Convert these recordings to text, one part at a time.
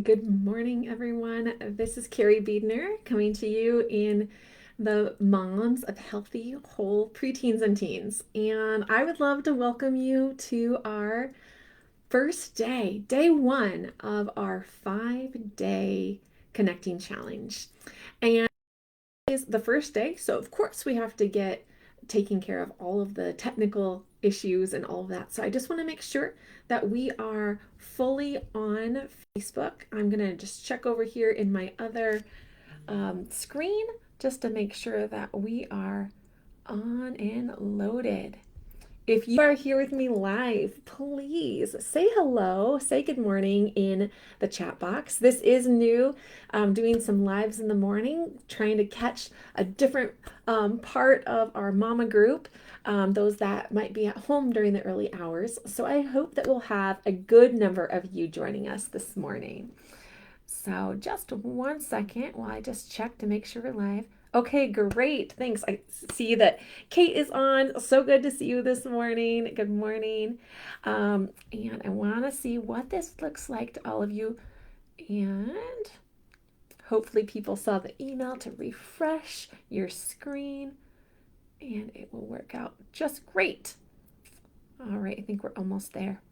Good morning, everyone. This is Carrie Biedner coming to you in the Moms of Healthy Whole Preteens and Teens. And I would love to welcome you to our first day, day one of our 5-day connecting challenge. And is the first day, so of course we have to get taking care of all of the technical issues and all of that. So I just want to make sure that we are fully on Facebook. I'm going to just check over here in my other screen just to make sure that we are on and loaded. If you are here with me live, please say hello, say good morning in the chat box. This is new, doing some lives in the morning, trying to catch a different part of our mama group, those that might be at home during the early hours. So I hope that we'll have a good number of you joining us this morning. So just 1 second while I just check to make sure we're live. Okay, great. Thanks. I see that Kate is on. So good to see you this morning. Good morning. And I want to see what this looks like to all of you. And hopefully people saw the email to refresh your screen and it will work out just great. All right, I think we're almost there.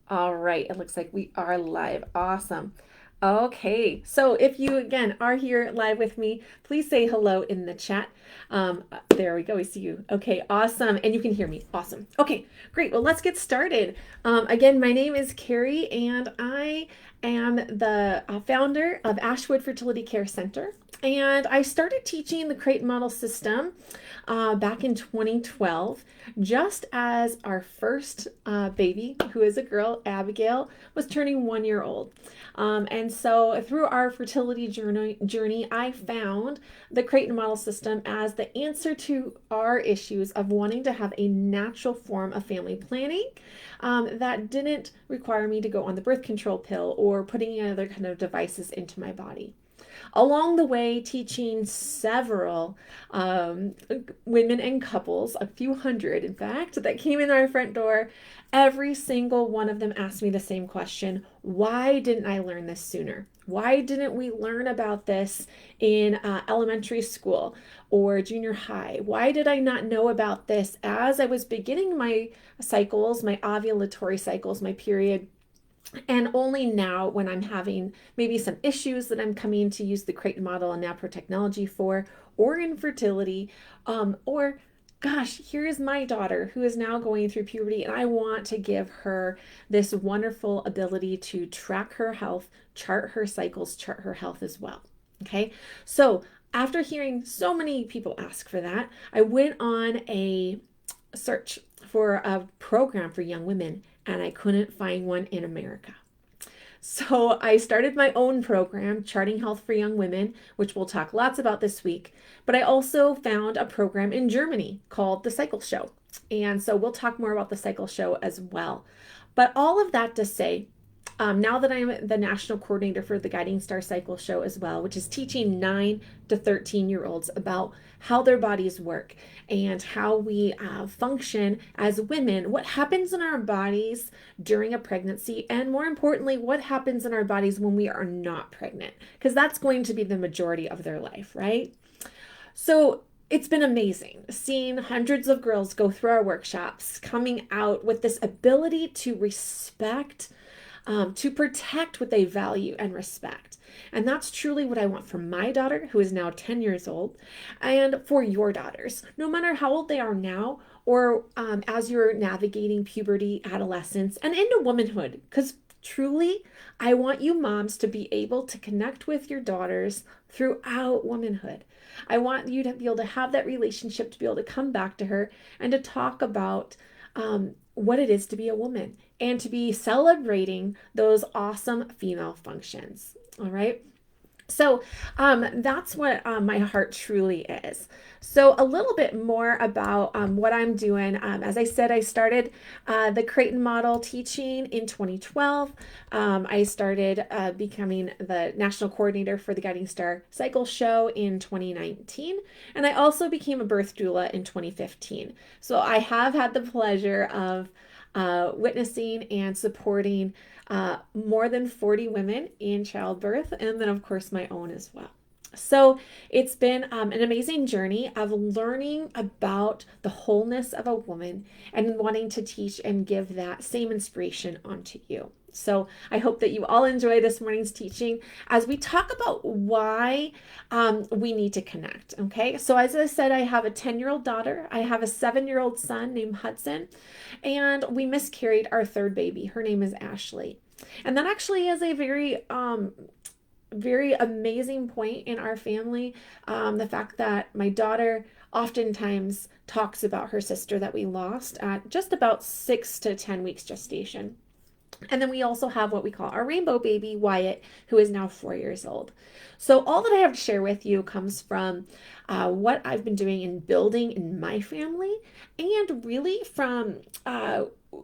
All right, it looks like we are live. Awesome. Okay, so if you again are here live with me, please say hello in the chat. There we go. We see you. Okay, awesome. And you can hear me. Awesome. Okay, great. Well, let's get started. Again, my name is Carrie, and I am the founder of Ashwood Fertility Care Center. And I started teaching the Crate Model System back in 2012, just as our first baby, who is a girl, Abigail, was turning 1 year old. And so through our fertility journey, I found the Creighton model system as the answer to our issues of wanting to have a natural form of family planning that didn't require me to go on the birth control pill or putting any other kind of devices into my body. Along the way, teaching several women and couples, a few hundred in fact, that came in our front door. Every single one of them asked me the same question: why didn't I learn this sooner? Why didn't we learn about this in elementary school or junior high? Why did I not know about this as I was beginning my cycles, my ovulatory cycles, my period? And only now, when I'm having maybe some issues that I'm coming to use the Creighton model and NAPRO technology for, or infertility, or gosh, here's my daughter who is now going through puberty, and I want to give her this wonderful ability to track her health, chart her cycles, chart her health as well. Okay, so after hearing so many people ask for that, I went on a search for a program for young women, and I couldn't find one in America. So I started my own program, Charting Health for Young Women, which we'll talk lots about this week. But I also found a program in Germany called the Cycle Show. And so we'll talk more about the Cycle Show as well. But all of that to say, now that I'm the national coordinator for the Guiding Star Cycle Show as well, which is teaching 9 to 13-year-olds about how their bodies work and how we function as women, what happens in our bodies during a pregnancy, and more importantly, what happens in our bodies when we are not pregnant, because that's going to be the majority of their life, right? So it's been amazing seeing hundreds of girls go through our workshops, coming out with this ability to respect, to protect what they value and respect. And that's truly what I want for my daughter, who is now 10 years old, and for your daughters, no matter how old they are now, or as you're navigating puberty, adolescence, and into womanhood. Because truly, I want you moms to be able to connect with your daughters throughout womanhood. I want you to be able to have that relationship, to be able to come back to her and to talk about what it is to be a woman and to be celebrating those awesome female functions. All right. So that's what my heart truly is. So a little bit more about what I'm doing. As I said, I started the Creighton model teaching in 2012. I started becoming the national coordinator for the Guiding Star Cycle Show in 2019. And I also became a birth doula in 2015. So I have had the pleasure of witnessing and supporting more than 40 women in childbirth, and then, of course, my own as well. So it's been an amazing journey of learning about the wholeness of a woman and wanting to teach and give that same inspiration onto you. So I hope that you all enjoy this morning's teaching as we talk about why we need to connect. Okay, so as I said, I have a 10-year-old daughter. I have a 7-year-old son named Hudson, and we miscarried our third baby. Her name is Ashley. And that actually is a very amazing point in our family. The fact that my daughter oftentimes talks about her sister that we lost at just about 6 to 10 weeks gestation. And then we also have what we call our rainbow baby, Wyatt, who is now 4 years old. So all that I have to share with you comes from what I've been doing in building in my family, and really from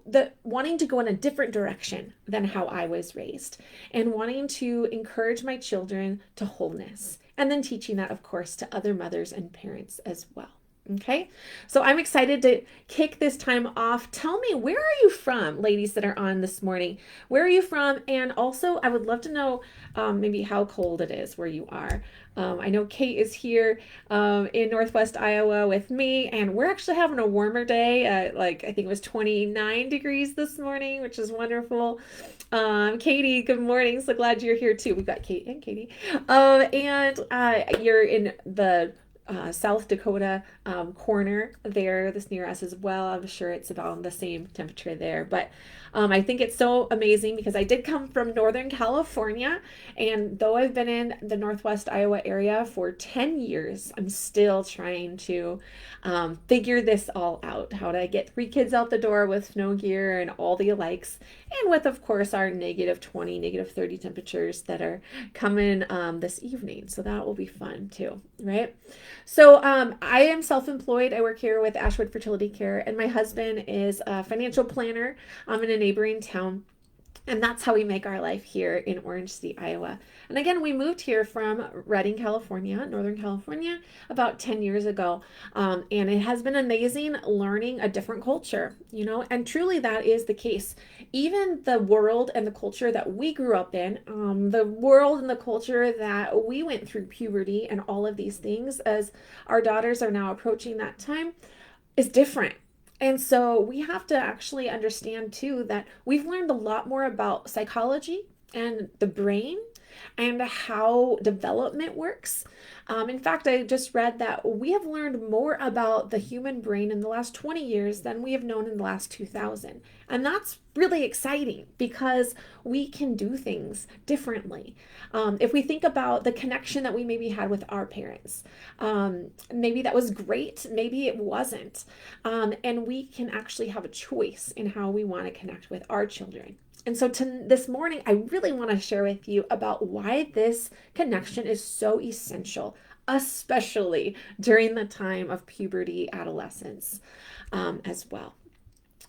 the wanting to go in a different direction than how I was raised, and wanting to encourage my children to wholeness, and then teaching that, of course, to other mothers and parents as well. Okay, so I'm excited to kick this time off. Tell me, where are you from, ladies that are on this morning? Where are you from? And also, I would love to know maybe how cold it is where you are. I know Kate is here in Northwest Iowa with me, and we're actually having a warmer day. I think it was 29 degrees this morning, which is wonderful. Katie, good morning. So glad you're here too. We've got Kate and Katie. And you're in the South Dakota corner there, this near us as well. I'm sure it's about the same temperature there, but I think it's so amazing because I did come from Northern California, and though I've been in the Northwest Iowa area for 10 years, I'm still trying to figure this all out, how to get 3 kids out the door with snow gear and all the likes, and with, of course, our -20, -30 temperatures that are coming this evening. So that will be fun too, right? So I am self-employed. I work here with Ashwood Fertility Care, and my husband is a financial planner in a neighboring town. And that's how we make our life here in Orange City, Iowa. And again, we moved here from Redding, California, Northern California, about 10 years ago. And it has been amazing learning a different culture, and truly that is the case. Even the world and the culture that we grew up in, the world and the culture that we went through puberty and all of these things as our daughters are now approaching that time, is different. And so we have to actually understand too that we've learned a lot more about psychology and the brain and how development works. In fact, I just read that we have learned more about the human brain in the last 20 years than we have known in the last 2000. And that's really exciting because we can do things differently. If we think about the connection that we maybe had with our parents, maybe that was great, maybe it wasn't. And we can actually have a choice in how we want to connect with our children. And so this morning, I really want to share with you about why this connection is so essential, especially during the time of puberty, adolescence, as well.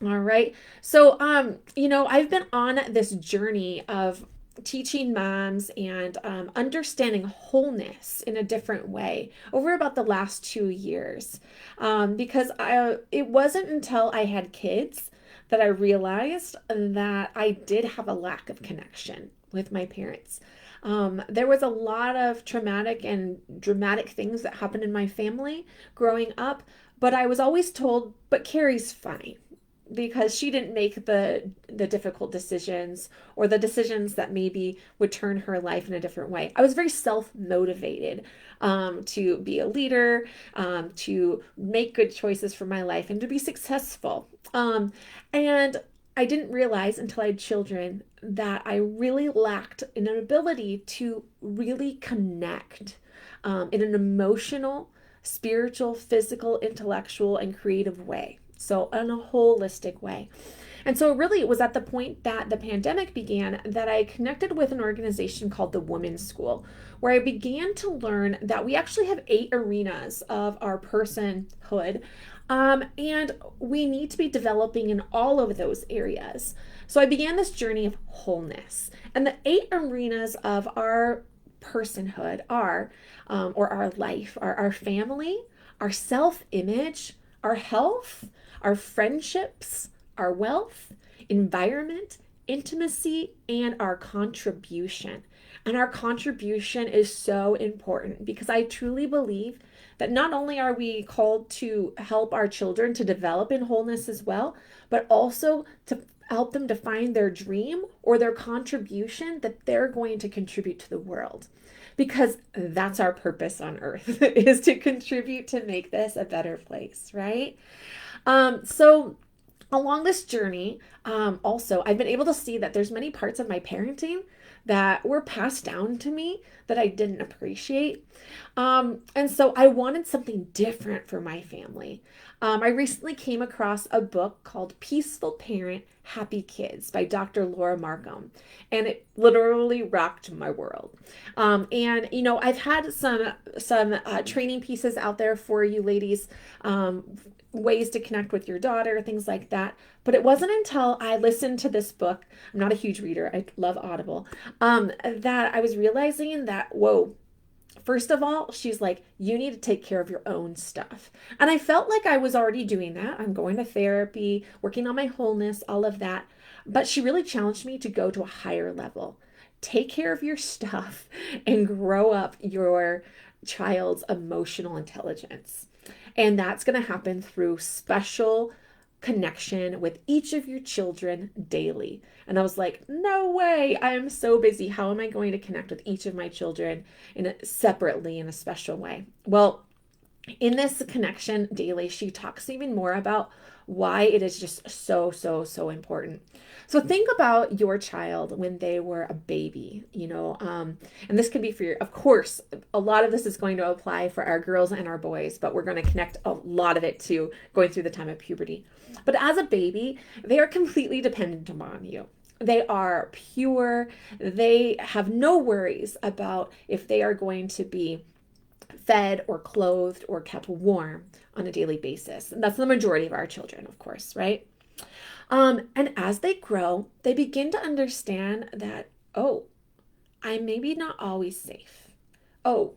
All right. So, I've been on this journey of teaching moms and understanding wholeness in a different way over about the last 2 years, because it wasn't until I had kids that I realized that I did have a lack of connection with my parents. There was a lot of traumatic and dramatic things that happened in my family growing up, but I was always told, but Carrie's fine, because she didn't make the difficult decisions or the decisions that maybe would turn her life in a different way. I was very self-motivated to be a leader, to make good choices for my life, and to be successful. And I didn't realize until I had children that I really lacked an ability to really connect in an emotional, spiritual, physical, intellectual, and creative way. So in a holistic way. And so really it was at the point that the pandemic began that I connected with an organization called the Women's School, where I began to learn that we actually have 8 arenas of our personhood. And we need to be developing in all of those areas. So I began this journey of wholeness. And the 8 arenas of our personhood are, or our life, are our family, our self-image, our health, our friendships, our wealth, environment, intimacy, and our contribution. And our contribution is so important because I truly believe that not only are we called to help our children to develop in wholeness as well, but also to help them define their dream or their contribution that they're going to contribute to the world. Because that's our purpose on earth is to contribute to make this a better place, right? So along this journey, also, I've been able to see that there's many parts of my parenting that were passed down to me that I didn't appreciate. And so I wanted something different for my family. I recently came across a book called Peaceful Parent, Happy Kids by Dr. Laura Markham, and it literally rocked my world. And you know, I've had some training pieces out there for you ladies, ways to connect with your daughter, things like that. But it wasn't until I listened to this book, I'm not a huge reader, I love Audible, that I was realizing that, whoa, first of all, she's like, you need to take care of your own stuff. And I felt like I was already doing that. I'm going to therapy, working on my wholeness, all of that. But she really challenged me to go to a higher level. Take care of your stuff and grow up your child's emotional intelligence. And that's going to happen through special connection with each of your children daily. And I was like, no way. I am so busy. How am I going to connect with each of my children separately in a special way? Well, in this connection daily, she talks even more about why it is just so important. So think about your child when they were a baby, and this could be for of course, a lot of this is going to apply for our girls and our boys, but we're going to connect a lot of it to going through the time of puberty. But as a baby, they are completely dependent upon you. They are pure. They have no worries about if they are going to be fed or clothed or kept warm on a daily basis. And that's the majority of our children, of course, right? And as they grow, they begin to understand that, oh, I'm maybe not always safe. Oh,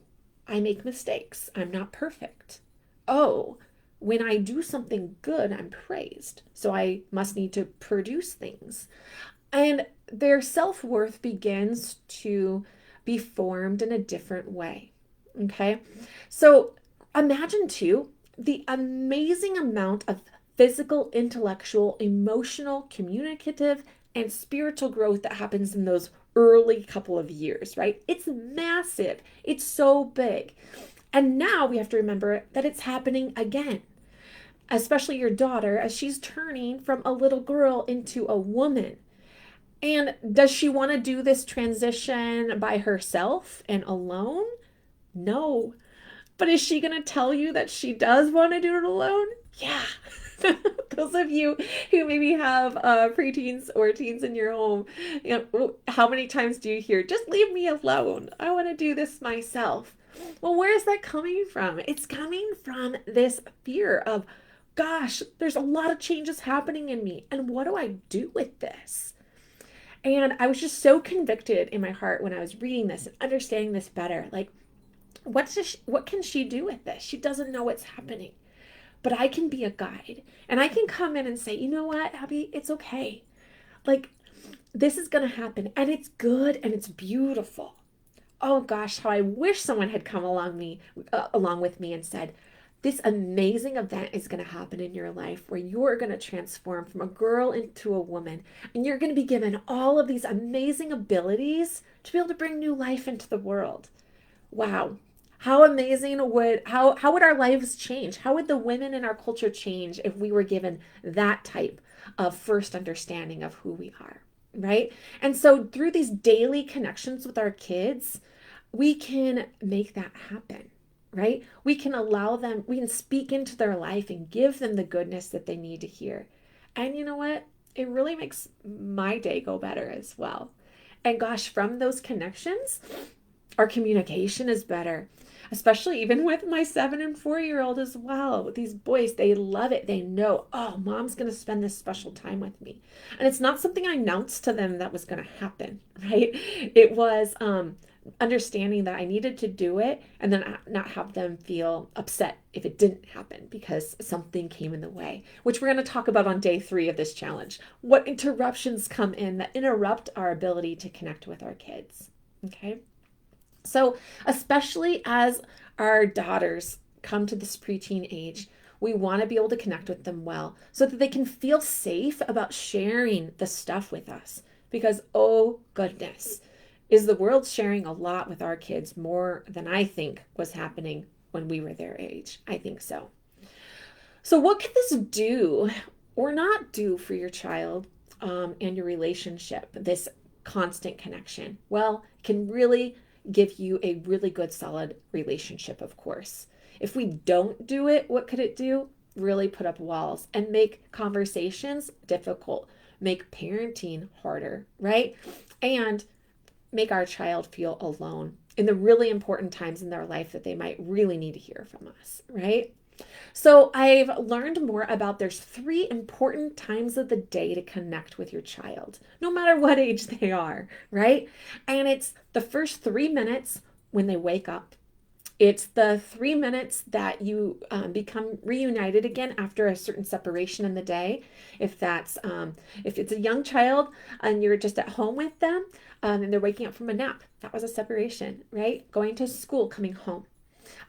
I make mistakes. I'm not perfect. Oh, when I do something good, I'm praised. So I must need to produce things. And their self-worth begins to be formed in a different way. Okay. So imagine too the amazing amount of physical, intellectual, emotional, communicative, and spiritual growth that happens in those early couple of years, right? It's massive. It's so big. And now we have to remember that it's happening again, especially your daughter as she's turning from a little girl into a woman. And does she want to do this transition by herself and alone? No. But is she going to tell you that she does want to do it alone? Yeah. Those of you who maybe have preteens or teens in your home, how many times do you hear, just leave me alone. I want to do this myself. Well, where is that coming from? It's coming from this fear of, gosh, there's a lot of changes happening in me. And what do I do with this? And I was just so convicted in my heart when I was reading this and understanding this better. Like, what can she do with this? She doesn't know what's happening. But I can be a guide. And I can come in and say, you know what, Abby, it's okay. Like, this is going to happen. And it's good and it's beautiful. Oh gosh, how I wish someone had come along with me and said, this amazing event is going to happen in your life where you're going to transform from a girl into a woman. And you're going to be given all of these amazing abilities to be able to bring new life into the world. Wow. How amazing how would our lives change? How would the women in our culture change if we were given that type of first understanding of who we are, right? And so through these daily connections with our kids, we can make that happen, right? We can we can speak into their life and give them the goodness that they need to hear. And you know what? It really makes my day go better as well. And gosh, from those connections, our communication is better, especially even with my 7 and 4-year-old as well. These boys, they love it. They know, oh, mom's going to spend this special time with me. And it's not something I announced to them that was going to happen, right? It was understanding that I needed to do it and then not have them feel upset if it didn't happen because something came in the way, which we're going to talk about on day 3 of this challenge. What interruptions come in that interrupt our ability to connect with our kids. Okay. So, especially as our daughters come to this preteen age, we want to be able to connect with them well so that they can feel safe about sharing the stuff with us. Because, oh goodness, is the world sharing a lot with our kids more than I think was happening when we were their age? I think so. So, what can this do or not do for your child and your relationship, this constant connection? Well, it can really give you a really good, solid relationship, of course. If we don't do it, what could it do? Really put up walls and make conversations difficult, make parenting harder, right? And make our child feel alone in the really important times in their life that they might really need to hear from us, right? So I've learned more about there's 3 important times of the day to connect with your child, no matter what age they are, right? And it's the first 3 minutes when they wake up. It's the 3 minutes that you become reunited again after a certain separation in the day. If it's a young child and you're just at home with them and they're waking up from a nap, that was a separation, right? Going to school, coming home,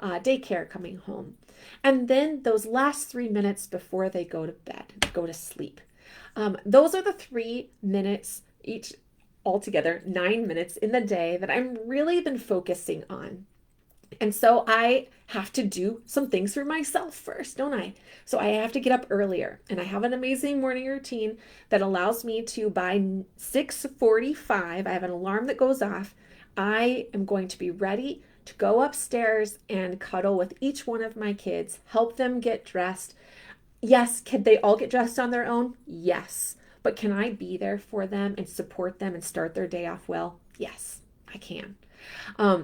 daycare, coming home. And then those last 3 minutes before they go to bed, go to sleep. Those are the 3 minutes each altogether, 9 minutes in the day that I'm really been focusing on. And so I have to do some things for myself first, don't I? So I have to get up earlier, and I have an amazing morning routine that allows me to by 6:45, I have an alarm that goes off. I am going to be ready to go upstairs and cuddle with each one of my kids, help them get dressed. Yes, can they all get dressed on their own? Yes. But can I be there for them and support them and start their day off well? Yes, I can.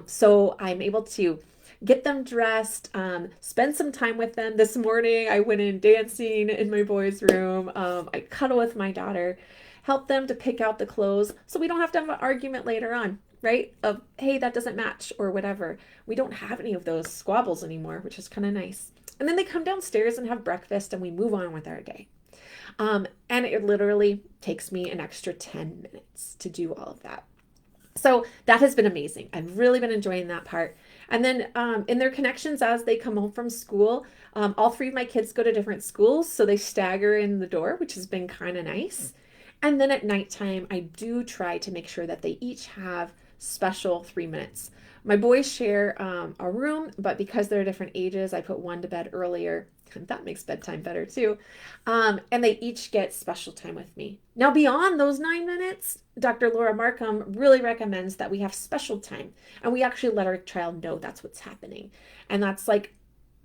So I'm able to get them dressed, spend some time with them. This morning, I went in dancing in my boys' room. I cuddle with my daughter, help them to pick out the clothes so we don't have to have an argument later on, right? Of, hey, that doesn't match or whatever. We don't have any of those squabbles anymore, which is kind of nice. And then they come downstairs and have breakfast and we move on with our day. And it literally takes me an extra 10 minutes to do all of that. So that has been amazing. I've really been enjoying that part. And then in their connections as they come home from school, all 3 of my kids go to different schools, so they stagger in the door, which has been kind of nice. And then at nighttime, I do try to make sure that they each have special 3 minutes. My boys share a room, but because they're different ages, I put one to bed earlier. That makes bedtime better too. And they each get special time with me. Now, beyond those 9 minutes, Dr. Laura Markham really recommends that we have special time and we actually let our child know that's what's happening. And that's like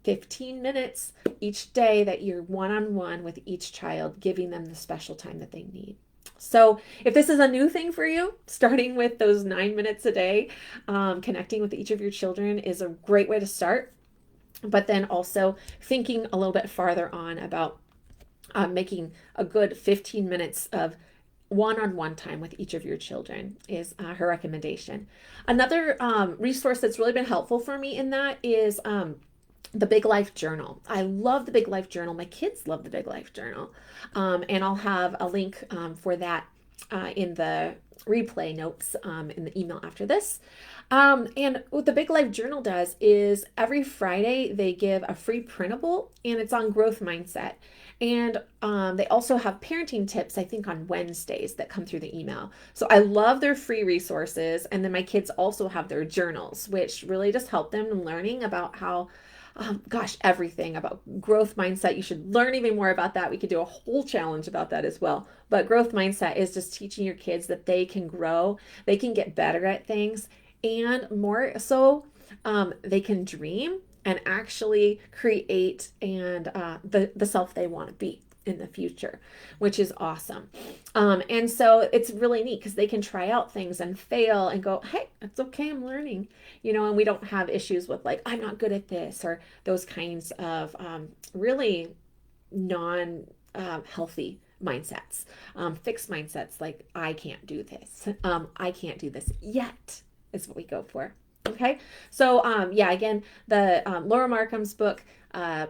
15 minutes each day that you're one-on-one with each child, giving them the special time that they need. So if this is a new thing for you, starting with those 9 minutes a day, connecting with each of your children is a great way to start. But then also thinking a little bit farther on about making a good 15 minutes of one-on-one time with each of your children is her recommendation. Another resource that's really been helpful for me in that is the Big Life Journal. I love the Big Life Journal. My kids love the Big Life Journal. And I'll have a link for that in the replay notes in the email after this. And what the Big Life Journal does is every Friday they give a free printable and it's on growth mindset. And they also have parenting tips, I think, on Wednesdays that come through the email. So I love their free resources. And then my kids also have their journals, which really just help them in learning about how, everything about growth mindset. You should learn even more about that. We could do a whole challenge about that as well. But growth mindset is just teaching your kids that they can grow, they can get better at things, and more so, they can dream and actually create and the self they want to be in the future, which is awesome. And so it's really neat because they can try out things and fail and go, hey, it's okay, I'm learning, and we don't have issues with like, I'm not good at this or those kinds of really non healthy mindsets, fixed mindsets like, I can't do this. I can't do this yet. is what we go for. Okay. So, yeah, again, the Laura Markham's book,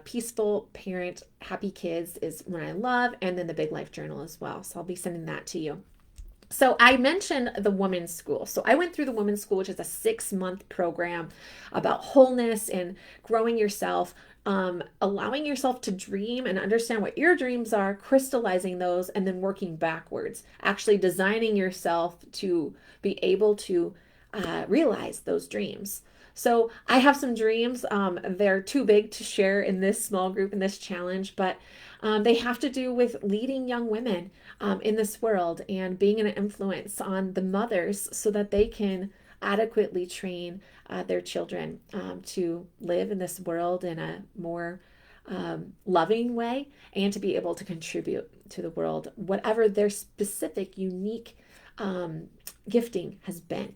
Peaceful Parent, Happy Kids is one I love, and then the Big Life Journal as well. So I'll be sending that to you. So I mentioned the women's school. So I went through the women's school, which is a 6-month program about wholeness and growing yourself, allowing yourself to dream and understand what your dreams are, crystallizing those, and then working backwards, actually designing yourself to be able to realize those dreams. So I have some dreams. They're too big to share in this small group, in this challenge, but they have to do with leading young women in this world and being an influence on the mothers so that they can adequately train their children to live in this world in a more loving way and to be able to contribute to the world, whatever their specific, unique gifting has been.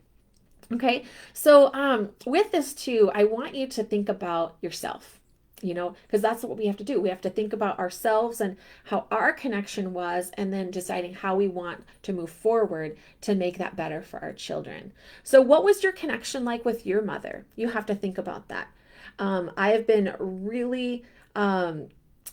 Okay, so with this too, I want you to think about yourself, because that's what we have to do. We have to think about ourselves and how our connection was, and then deciding how we want to move forward to make that better for our children. So, what was your connection like with your mother? You have to think about that. I have been really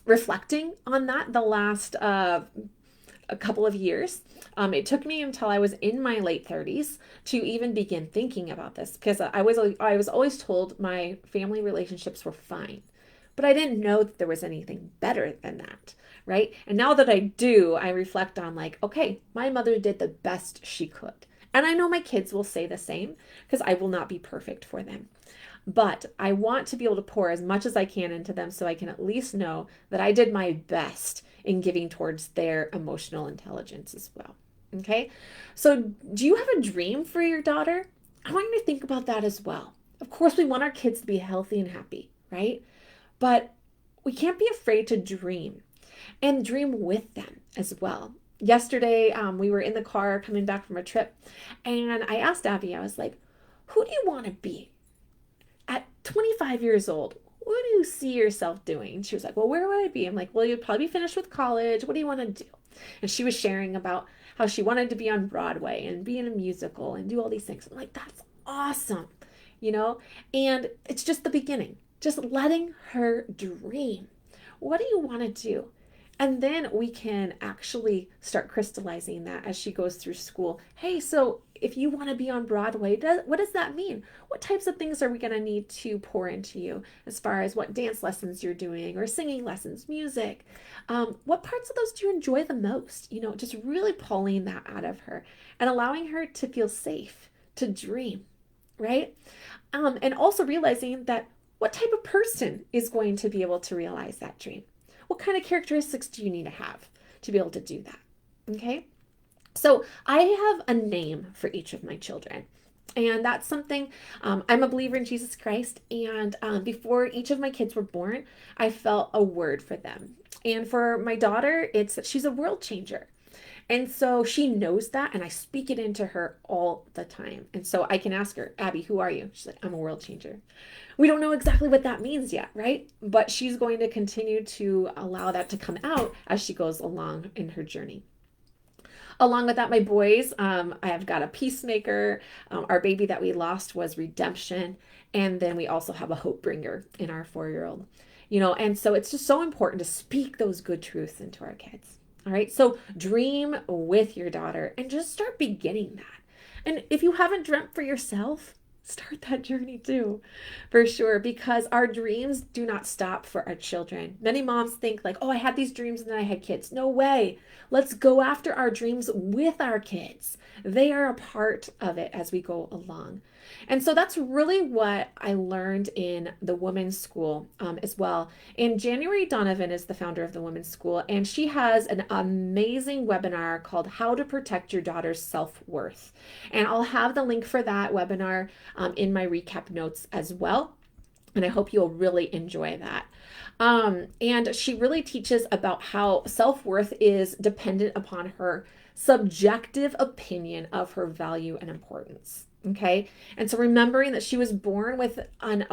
reflecting on that the last a couple of years. It took me until I was in my late 30s to even begin thinking about this, because I was always told my family relationships were fine, but I didn't know that there was anything better than that, right? And now that I do, I reflect on like, okay, my mother did the best she could. And I know my kids will say the same, because I will not be perfect for them. But I want to be able to pour as much as I can into them so I can at least know that I did my best in giving towards their emotional intelligence as well. Okay. So, do you have a dream for your daughter? I want you to think about that as well. Of course, we want our kids to be healthy and happy, right? But we can't be afraid to dream and dream with them as well. Yesterday, we were in the car coming back from a trip, and I asked Abby, I was like, who do you want to be at 25 years old? What do you see yourself doing? And she was like, well, where would I be? I'm like, well, you'd probably be finished with college. What do you want to do? And she was sharing about how she wanted to be on Broadway and be in a musical and do all these things. I'm like, that's awesome, you know? And it's just the beginning, just letting her dream. What do you want to do? And then we can actually start crystallizing that as she goes through school. Hey, so if you want to be on Broadway, what does that mean? What types of things are we going to need to pour into you as far as what dance lessons you're doing or singing lessons, music? What parts of those do you enjoy the most? Just really pulling that out of her and allowing her to feel safe, to dream, right? And also realizing that what type of person is going to be able to realize that dream? What kind of characteristics do you need to have to be able to do that? Okay. So I have a name for each of my children. And that's something, I'm a believer in Jesus Christ. And before each of my kids were born, I felt a word for them. And for my daughter, it's that she's a world changer. And so she knows that, and I speak it into her all the time. And so I can ask her, Abby, who are you? She's like, I'm a world changer. We don't know exactly what that means yet, right? But she's going to continue to allow that to come out as she goes along in her journey. Along with that, my boys, I have got a peacemaker. Our baby that we lost was redemption. And then we also have a hope bringer in our 4-year-old. And so it's just so important to speak those good truths into our kids. All right. So dream with your daughter and just start beginning that. And if you haven't dreamt for yourself, start that journey too, for sure, because our dreams do not stop for our children. Many moms think like, oh, I had these dreams and then I had kids. No way. Let's go after our dreams with our kids. They are a part of it as we go along. And so that's really what I learned in the women's school as well. And January Donovan is the founder of the women's school, and she has an amazing webinar called How to Protect Your Daughter's Self-Worth. And I'll have the link for that webinar in my recap notes as well. And I hope you'll really enjoy that. And she really teaches about how self-worth is dependent upon her subjective opinion of her value and importance. Okay. And so remembering that she was born with and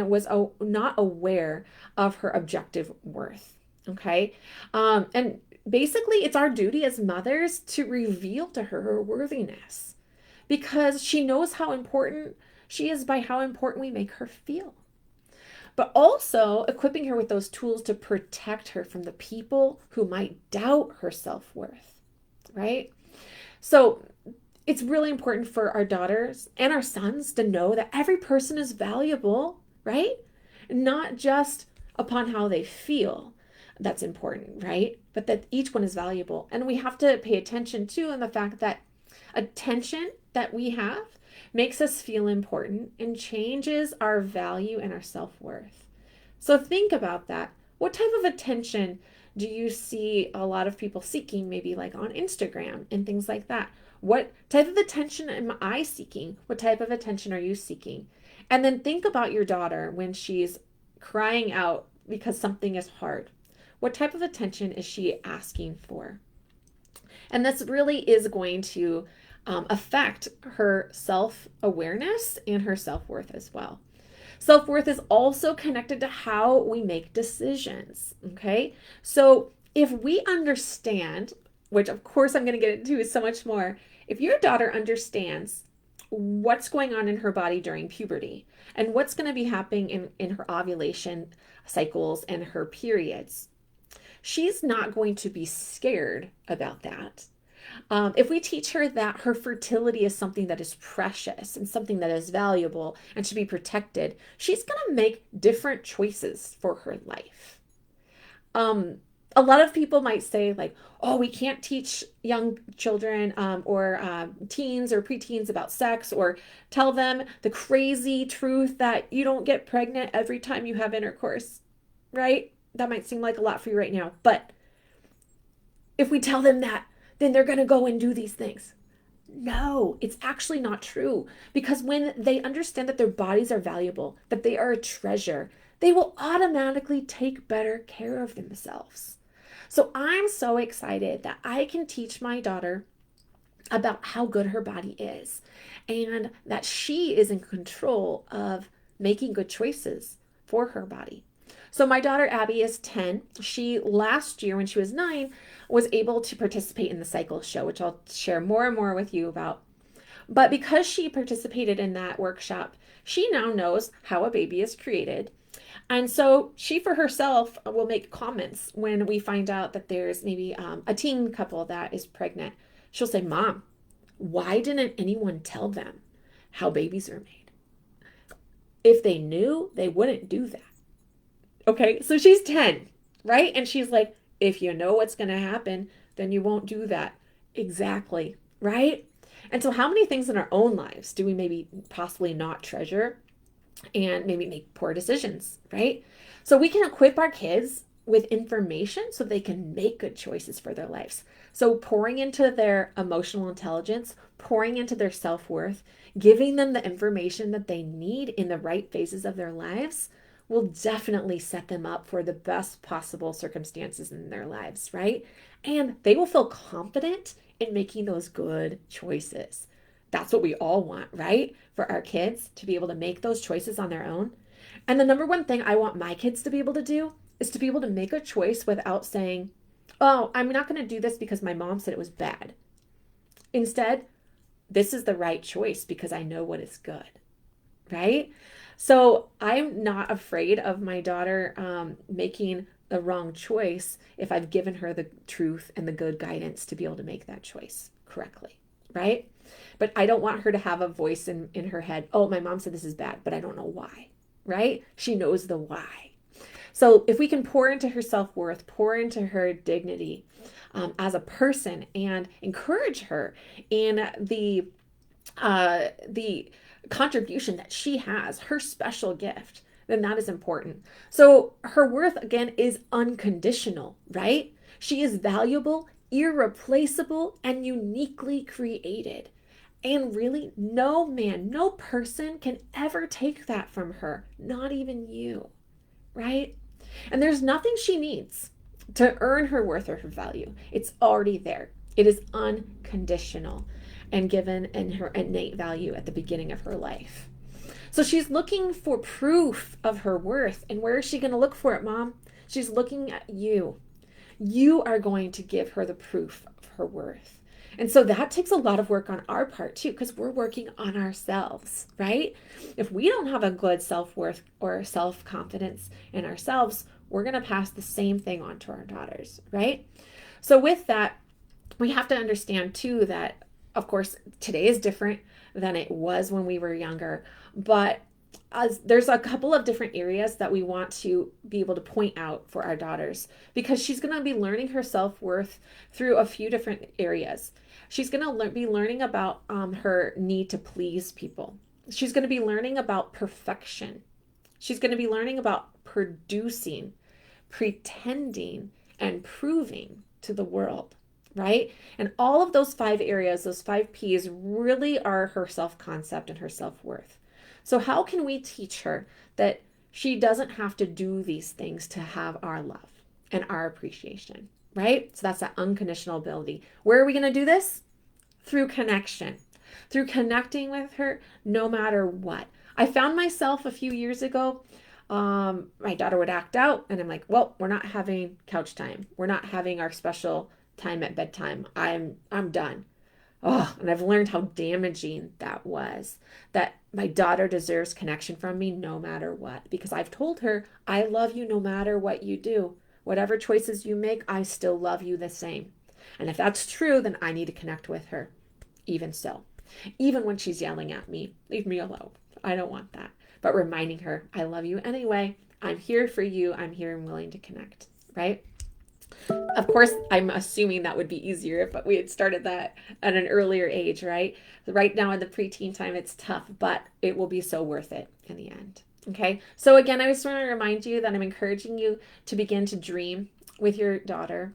was not aware of her objective worth. Okay. And basically it's our duty as mothers to reveal to her her worthiness, because she knows how important she is by how important we make her feel. But also equipping her with those tools to protect her from the people who might doubt her self-worth, right? So it's really important for our daughters and our sons to know that every person is valuable, right? Not just upon how they feel. That's important, right? But that each one is valuable. And we have to pay attention too in the fact that attention that we have makes us feel important and changes our value and our self-worth. So think about that. What type of attention do you see a lot of people seeking, maybe like on Instagram and things like that? What type of attention am I seeking? What type of attention are you seeking? And then think about your daughter when she's crying out because something is hard. What type of attention is she asking for? And this really is going to affect her self-awareness and her self-worth as well. Self-worth is also connected to how we make decisions, okay? So if we understand, which of course I'm going to get into so much more, if your daughter understands what's going on in her body during puberty and what's going to be happening in her ovulation cycles and her periods, she's not going to be scared about that. If we teach her that her fertility is something that is precious and something that is valuable and should be protected, she's going to make different choices for her life. A lot of people might say like, oh, we can't teach young children or teens or preteens about sex, or tell them the crazy truth that you don't get pregnant every time you have intercourse, right? That might seem like a lot for you right now. But if we tell them that, then they're going to go and do these things. No, it's actually not true. Because when they understand that their bodies are valuable, that they are a treasure, they will automatically take better care of themselves. So I'm so excited that I can teach my daughter about how good her body is and that she is in control of making good choices for her body. So my daughter Abby is 10. She last year when she was 9 was able to participate in the Cycles show, which I'll share more and more with you about. But because she participated in that workshop, she now knows how a baby is created. And so she for herself will make comments when we find out that there's maybe a teen couple that is pregnant. She'll say, Mom, why didn't anyone tell them how babies are made? If they knew, they wouldn't do that. Okay, so she's 10, right? And she's like, if you know what's going to happen, then you won't do that. Exactly, right? And so how many things in our own lives do we maybe possibly not treasure and maybe make poor decisions, right? So we can equip our kids with information so they can make good choices for their lives. So pouring into their emotional intelligence, pouring into their self-worth, giving them the information that they need in the right phases of their lives will definitely set them up for the best possible circumstances in their lives, right? And they will feel confident in making those good choices. That's what we all want, right? For our kids to be able to make those choices on their own. And the number one thing I want my kids to be able to do is to be able to make a choice without saying, oh, I'm not going to do this because my mom said it was bad. Instead, this is the right choice because I know what is good, right? So I'm not afraid of my daughter making the wrong choice if I've given her the truth and the good guidance to be able to make that choice correctly, right? But I don't want her to have a voice in her head, oh, my mom said this is bad, but I don't know why, right? She knows the why. So if we can pour into her self-worth, pour into her dignity as a person and encourage her in the contribution that she has, her special gift, then that is important. So her worth, again, is unconditional, right? She is valuable, irreplaceable, and uniquely created. And really, no man, no person can ever take that from her, not even you, right? And there's nothing she needs to earn her worth or her value. It's already there. It is unconditional and given in her innate value at the beginning of her life. So she's looking for proof of her worth. And where is she going to look for it, Mom? She's looking at you. You are going to give her the proof of her worth. And so that takes a lot of work on our part too, because we're working on ourselves, right? If we don't have a good self-worth or self-confidence in ourselves, we're going to pass the same thing on to our daughters, right? So with that, we have to understand too that, of course, today is different than it was when we were younger, but there's a couple of different areas that we want to be able to point out for our daughters, because she's going to be learning her self-worth through a few different areas. She's going to be learning about her need to please people. She's going to be learning about perfection. She's going to be learning about producing, pretending, and proving to the world, right? And all of those 5 areas, those 5 P's, really are her self-concept and her self-worth. So how can we teach her that she doesn't have to do these things to have our love and our appreciation, right? So that's that unconditional ability. Where are we going to do this? Through connection, through connecting with her no matter what. I found myself a few years ago, my daughter would act out and I'm like, well, we're not having couch time. We're not having our special time at bedtime. I'm done. Oh, and I've learned how damaging that was. That my daughter deserves connection from me no matter what, because I've told her, I love you no matter what you do. Whatever choices you make, I still love you the same. And if that's true, then I need to connect with her. Even so, even when she's yelling at me, leave me alone. I don't want that. But reminding her, I love you anyway. I'm here for you. I'm here and willing to connect, right? Of course, I'm assuming that would be easier if we had started that at an earlier age, right? Right now in the preteen time, it's tough, but it will be so worth it in the end. Okay. So again, I just want to remind you that I'm encouraging you to begin to dream with your daughter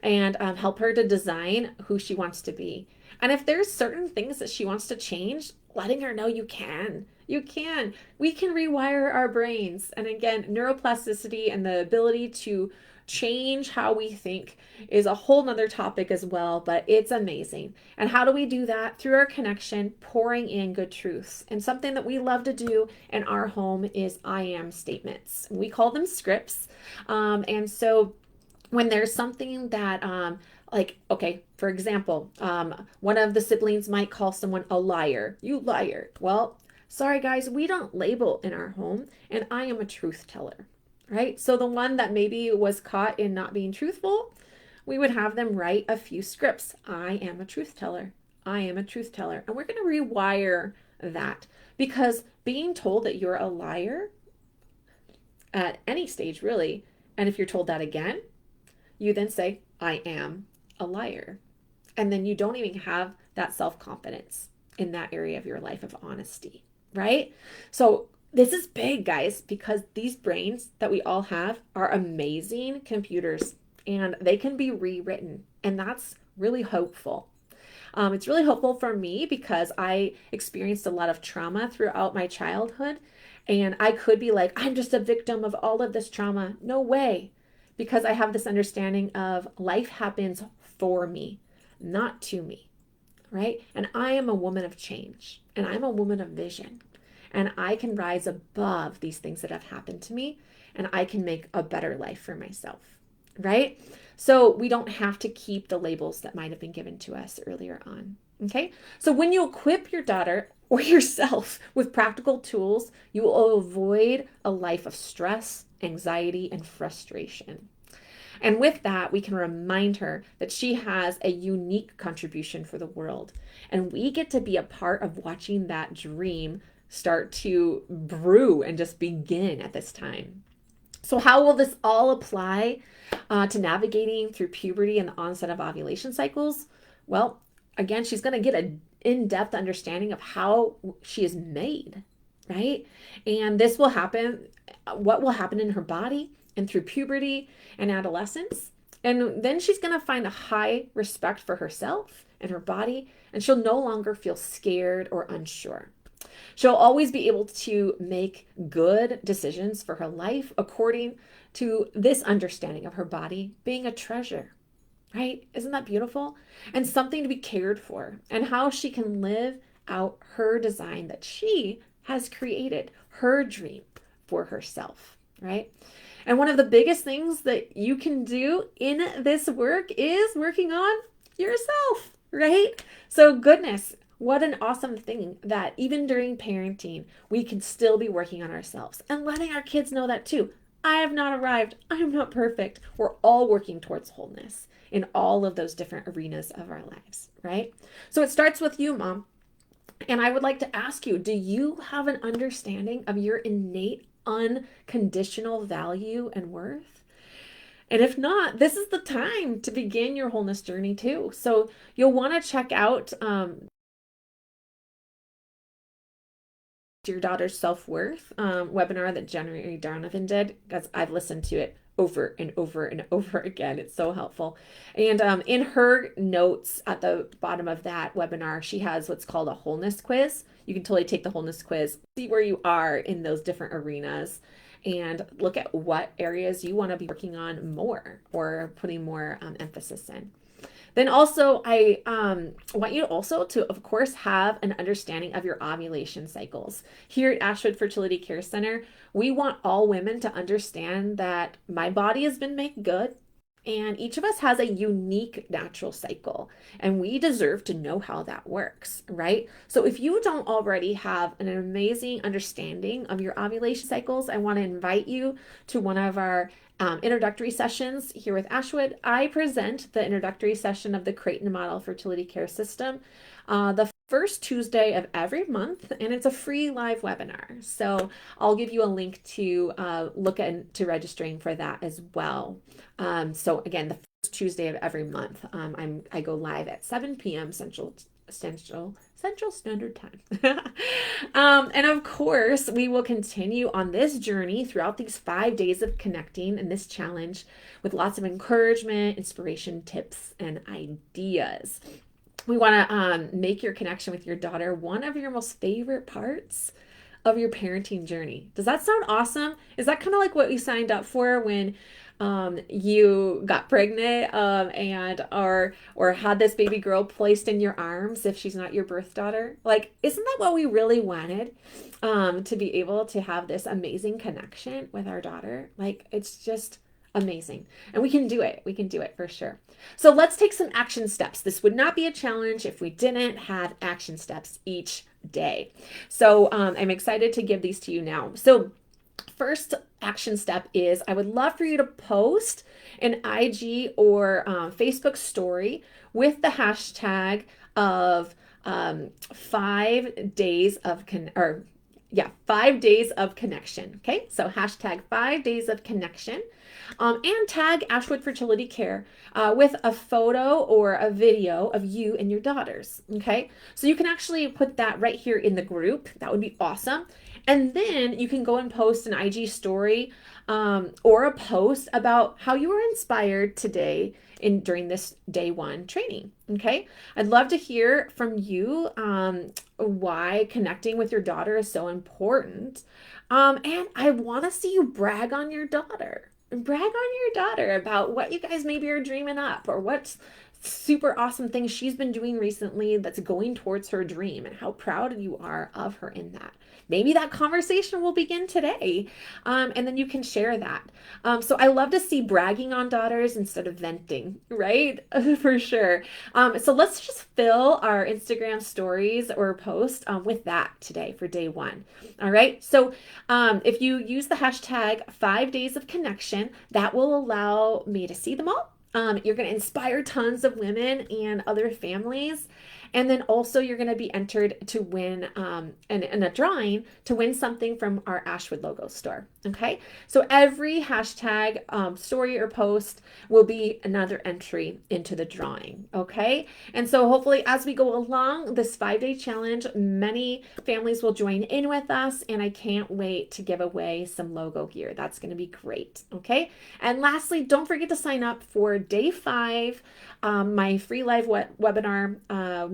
and help her to design who she wants to be. And if there's certain things that she wants to change, letting her know you can. You can. We can rewire our brains. And again, neuroplasticity and the ability to change how we think is a whole nother topic as well, but it's amazing. And how do we do that? Through our connection, pouring in good truths. And something that we love to do in our home is I am statements. We call them scripts. And so when there's something that like, okay, for example, one of the siblings might call someone a liar. You liar. Well, sorry guys, we don't label in our home, and I am a truth teller, right? So the one that maybe was caught in not being truthful, we would have them write a few scripts. I am a truth teller. I am a truth teller. And we're going to rewire that, because being told that you're a liar at any stage, really, and if you're told that again, you then say, I am a liar. And then you don't even have that self-confidence in that area of your life of honesty, right? So this is big, guys, because these brains that we all have are amazing computers and they can be rewritten. And that's really hopeful. It's really hopeful for me because I experienced a lot of trauma throughout my childhood. And I could be like, I'm just a victim of all of this trauma. No way. Because I have this understanding of life happens for me, not to me, right? And I am a woman of change, and I'm a woman of vision, and I can rise above these things that have happened to me, and I can make a better life for myself, right? So we don't have to keep the labels that might have been given to us earlier on, okay? So when you equip your daughter or yourself with practical tools, you will avoid a life of stress, anxiety, and frustration. And with that, we can remind her that she has a unique contribution for the world. And we get to be a part of watching that dream start to brew and just begin at this time. So how will this all apply to navigating through puberty and the onset of ovulation cycles? Well, again, she's going to get an in-depth understanding of how she is made, right? And this will happen, what will happen in her body and through puberty and adolescence. And then she's going to find a high respect for herself and her body, and she'll no longer feel scared or unsure. She'll always be able to make good decisions for her life according to this understanding of her body being a treasure, right? Isn't that beautiful? And something to be cared for, and how she can live out her design that she has created, her dream for herself, right? And one of the biggest things that you can do in this work is working on yourself. right? So, goodness, what an awesome thing that even during parenting, we can still be working on ourselves and letting our kids know that too. I have not arrived. I am not perfect. We're all working towards wholeness in all of those different arenas of our lives, right? So, it starts with you, mom. And I would like to ask you, do you have an understanding of your innate, unconditional value and worth? And if not, this is the time to begin your wholeness journey too. So you'll want to check out your daughter's self-worth webinar that January Donovan did, because I've listened to it over and over and over again. It's so helpful. And in her notes at the bottom of that webinar, she has what's called a wholeness quiz. You can totally take the wholeness quiz, see where you are in those different arenas, and look at what areas you want to be working on more or putting more emphasis in. Then also, I want you also to, of course, have an understanding of your ovulation cycles. Here at Ashwood Fertility Care Center, we want all women to understand that my body has been made good. And each of us has a unique natural cycle, and we deserve to know how that works, right? So, if you don't already have an amazing understanding of your ovulation cycles, I want to invite you to one of our introductory sessions here with Ashwood. I present the introductory session of the Creighton Model Fertility Care System the first Tuesday of every month, and it's a free live webinar. So I'll give you a link to look into registering for that as well. So again, the first Tuesday of every month, I go live at 7 p.m. Central Standard Time. And of course, we will continue on this journey throughout these 5 days of connecting and this challenge with lots of encouragement, inspiration, tips, and ideas. We want to make your connection with your daughter one of your most favorite parts of your parenting journey. Does that sound awesome? Is that kind of like what you signed up for when you got pregnant and or had this baby girl placed in your arms if she's not your birth daughter? Like, isn't that what we really wanted? To be able to have this amazing connection with our daughter. Like, it's just amazing. And we can do it. We can do it for sure. So let's take some action steps. This would not be a challenge if we didn't have action steps each day. So I'm excited to give these to you now. So first action step is I would love for you to post an IG or Facebook story with the hashtag of 5 days of 5 days of connection. Okay, so hashtag 5 days of connection. And tag Ashwood Fertility Care with a photo or a video of you and your daughters. Okay, so you can actually put that right here in the group. That would be awesome. And then you can go and post an IG story or a post about how you were inspired today during this day one training. Okay, I'd love to hear from you why connecting with your daughter is so important. And I want to see you brag on your daughter. Brag on your daughter about what you guys maybe are dreaming up or what's super awesome things she's been doing recently that's going towards her dream and how proud you are of her in that. Maybe that conversation will begin today, and then you can share that. So I love to see bragging on daughters instead of venting, right? For sure. So let's just fill our Instagram stories or post with that today for day one. All right. So if you use the hashtag 5 days of connection, that will allow me to see them all. You're going to inspire tons of women and other families. And then also you're going to be entered to win in a drawing to win something from our Ashwood Logo Store. Okay. So every hashtag story or post will be another entry into the drawing. Okay. And so hopefully as we go along this 5-day challenge, many families will join in with us. And I can't wait to give away some logo gear. That's going to be great. Okay. And lastly, don't forget to sign up for day 5, my free live webinar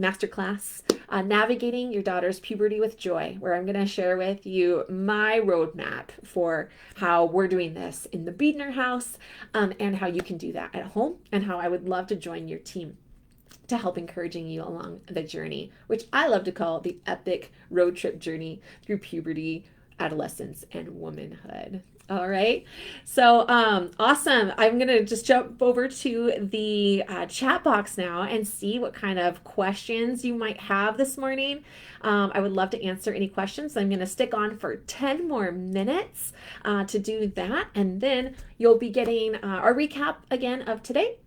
masterclass, Navigating Your Daughter's Puberty with Joy, where I'm going to share with you my roadmap for how we're doing this in the Biedner house and how you can do that at home and how I would love to join your team to help encouraging you along the journey, which I love to call the epic road trip journey through puberty, adolescence, and womanhood. All right. So, awesome. I'm going to just jump over to the chat box now and see what kind of questions you might have this morning. I would love to answer any questions. I'm going to stick on for 10 more minutes to do that. And then you'll be getting our recap again of today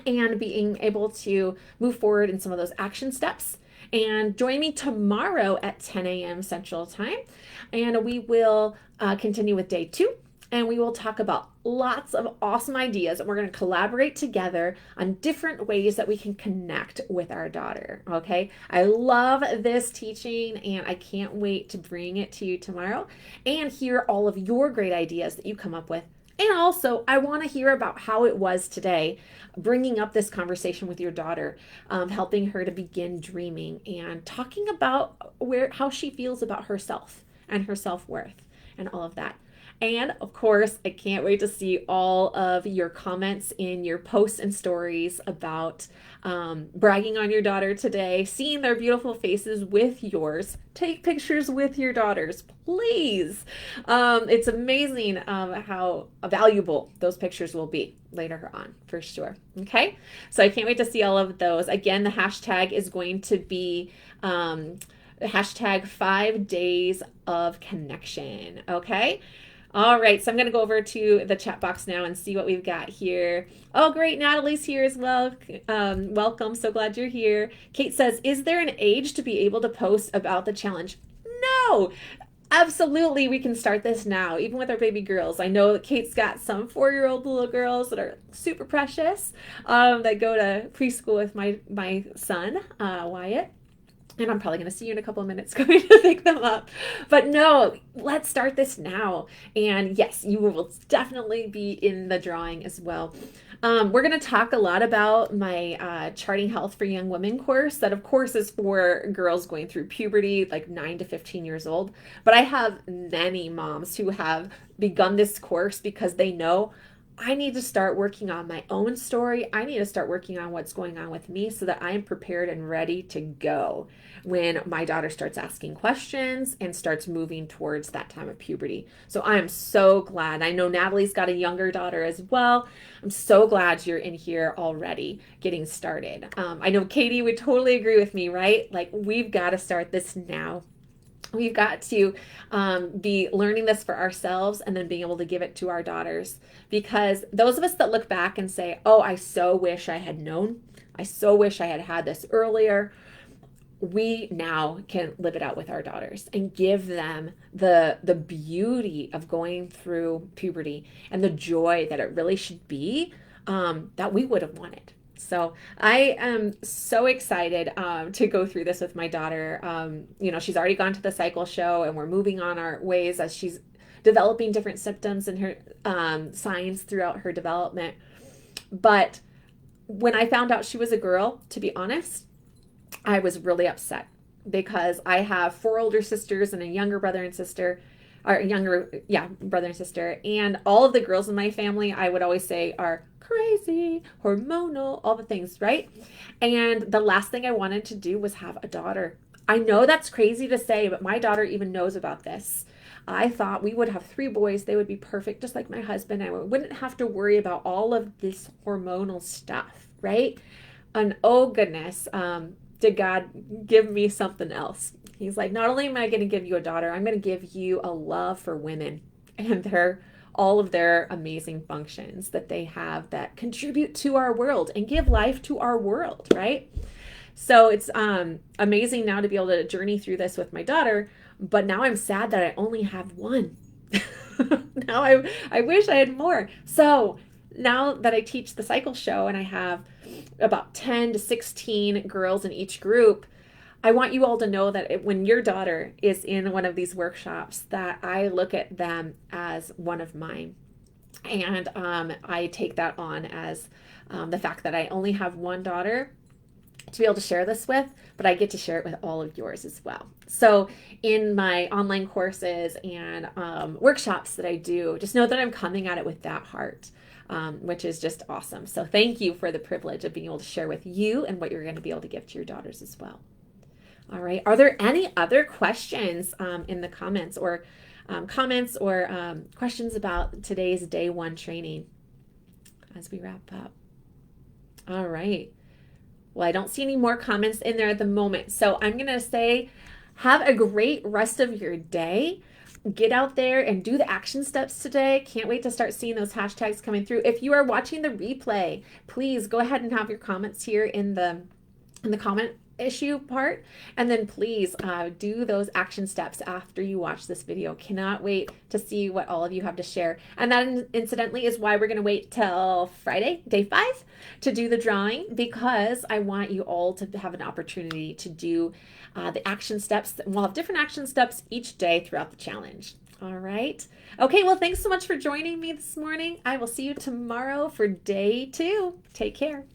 and being able to move forward in some of those action steps. And join me tomorrow at 10 a.m. Central Time, and we will continue with day 2. And we will talk about lots of awesome ideas. And we're going to collaborate together on different ways that we can connect with our daughter. Okay. I love this teaching and I can't wait to bring it to you tomorrow and hear all of your great ideas that you come up with. And also, I want to hear about how it was today, bringing up this conversation with your daughter, helping her to begin dreaming and talking about how she feels about herself and her self-worth and all of that. And of course, I can't wait to see all of your comments in your posts and stories about bragging on your daughter today, seeing their beautiful faces with yours. Take pictures with your daughters, please. It's amazing how valuable those pictures will be later on, for sure. Okay, so I can't wait to see all of those. Again, the hashtag is going to be hashtag 5 days of connection. Okay. All right, so I'm going to go over to the chat box now and see what we've got here. Oh, great, Natalie's here as well. Welcome, so glad you're here. Kate says, is there an age to be able to post about the challenge? No, absolutely, we can start this now, even with our baby girls. I know that Kate's got some 4-year-old little girls that are super precious that go to preschool with my son, Wyatt. And I'm probably going to see you in a couple of minutes going to pick them up. But no, let's start this now. And yes, you will definitely be in the drawing as well. We're going to talk a lot about my Charting Health for Young Women course. That, of course, is for girls going through puberty, like 9 to 15 years old. But I have many moms who have begun this course because they know I need to start working on my own story. I need to start working on what's going on with me so that I am prepared and ready to go when my daughter starts asking questions and starts moving towards that time of puberty. So I am so glad. I know Natalie's got a younger daughter as well. I'm so glad you're in here already getting started. I know Katie would totally agree with me, right? Like, we've got to start this now. We've got to be learning this for ourselves and then being able to give it to our daughters, because those of us that look back and say, oh, I so wish I had known, I so wish I had had this earlier, we now can live it out with our daughters and give them the beauty of going through puberty and the joy that it really should be, that we would have wanted. So I am so excited to go through this with my daughter. She's already gone to the cycle show and we're moving on our ways as she's developing different symptoms and her signs throughout her development. But when I found out she was a girl, to be honest, I was really upset because I have 4 older sisters and a younger brother and sister. Brother and sister. And all of the girls in my family, I would always say, are crazy, hormonal, all the things, right? And the last thing I wanted to do was have a daughter. I know that's crazy to say, but my daughter even knows about this. I thought we would have 3 boys. They would be perfect, just like my husband. I wouldn't have to worry about all of this hormonal stuff, right? And oh goodness, did God give me something else? He's like, not only am I going to give you a daughter, I'm going to give you a love for women and all of their amazing functions that they have that contribute to our world and give life to our world, right? So it's amazing now to be able to journey through this with my daughter, but now I'm sad that I only have one. Now I wish I had more. So now that I teach the cycle show and I have about 10 to 16 girls in each group, I want you all to know that when your daughter is in one of these workshops, that I look at them as one of mine. And I take that on as the fact that I only have one daughter to be able to share this with, but I get to share it with all of yours as well. So in my online courses and workshops that I do, just know that I'm coming at it with that heart. Which is just awesome. So thank you for the privilege of being able to share with you and what you're going to be able to give to your daughters as well. All right. Are there any other questions in the comments, or comments or questions about today's day 1 training as we wrap up. All right. Well, I don't see any more comments in there at the moment. So I'm going to say, have a great rest of your day. Get out there and do the action steps today. Can't wait to start seeing those hashtags coming through. If you are watching the replay, please go ahead and have your comments here in the comment issue part, and then please do those action steps after you watch this video. Cannot wait to see what all of you have to share. And that incidentally is why we're going to wait till Friday, day 5, to do the drawing, because I want you all to have an opportunity to do the action steps. We'll have different action steps each day throughout the challenge. All right. Okay, well, thanks so much for joining me this morning. I will see you tomorrow for day 2. Take care.